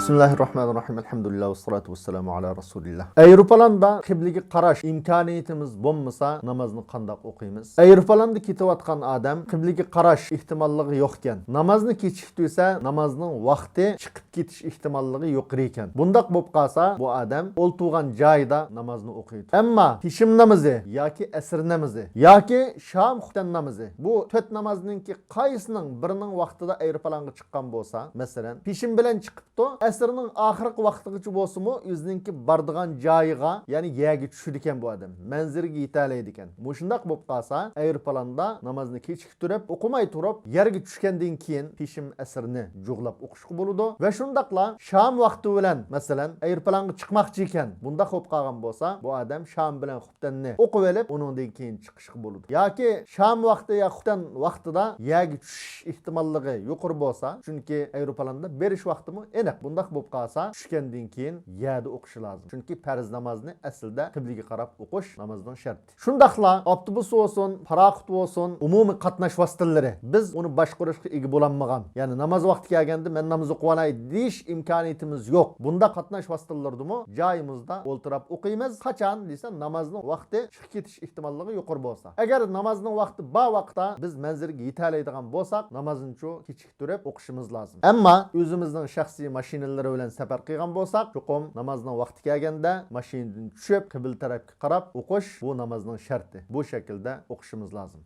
Bismillahirrahmanirrahim. Elhamdülillah ve salatu vesselamu ala Resulillah. Aeropalanda kıblege qaraş imkaniyetimiz bolmasa namazni qandaq o'qiymiz? Aeropalanda ketayotgan adam kıblege qarash ehtimolliği yo'q ekan. Namozni kechiktirsa namozning vaqti chiqib ketish ehtimolliği yo'q ekan. Bundaq bo'lib qolsa bu adam o'ltirgan joyida namozni o'qiydi. Ammo pishim namozi yoki asr namozi yoki shom xuftan namozi bu to'rt namozninki qaysining birining vaqtida aeropalanga chiqqan bo'lsa, masalan, pishim bilan chiqibdi, asrning oxirgi vaqtigacha bo'lsa-mu, o'zininki bordigan joyiga, ya'ni yerga tushdi ekan bu odam. Manzilga yetalaydi ekan. Mushundaq bo'lib qolsa, aeroplanda namozni kechiktirib, o'qimay turib, yerga tushgandan keyin pishim asrni jug'lab o'qishga bo'ladi va shundaqla shom vaqti bilan, masalan, aeroplanga chiqmoqchi ekan, bunda xo'p qolgan bo'lsa, bu odam shom bilan xuftanni o'qib olib, uningdan keyin chiqishga bo'ladi. Yoki shom vaqti ya xuftan vaqtida yerga tushish ehtimolligi yuqori bo'lsa, chunki aeroplanda berish vaqtimi aniq. Bundaq bo'lib qolsa, tushgandan keyin yerda o'qish lozim. Chunki farz namozni aslida qiblga qarab o'qish namozning sharti. Shundaqla avtobus bo'lsin, paraxut bo'lsin, umumiy qatnash vositalari biz uni boshqarishga ega bo'lolmagan. Ya'ni namoz vaqti kelganda men namoz o'qib olay deyish imkoniyatimiz yo'q. Bunda qatnash vositalarida joyimizda o'ltirib o'qiymiz. Qachon desa namozning vaqti chiqib ketish ehtimolligi yuqori bo'lsa. Agar namozning vaqti ba vaqtda biz manzilga yetalaydigan bo'lsak, namozni kechiktirib o'qishimiz lozim. Ammo o'zimizning shaxsiy mashinalari bilan safar qilgan bo'lsak, cho'qim namozning vaqti kelganda mashinadan tushib, qibla tarafga qarab o'qish bu namozning sharti. Bu shaklda o'qishimiz lozim.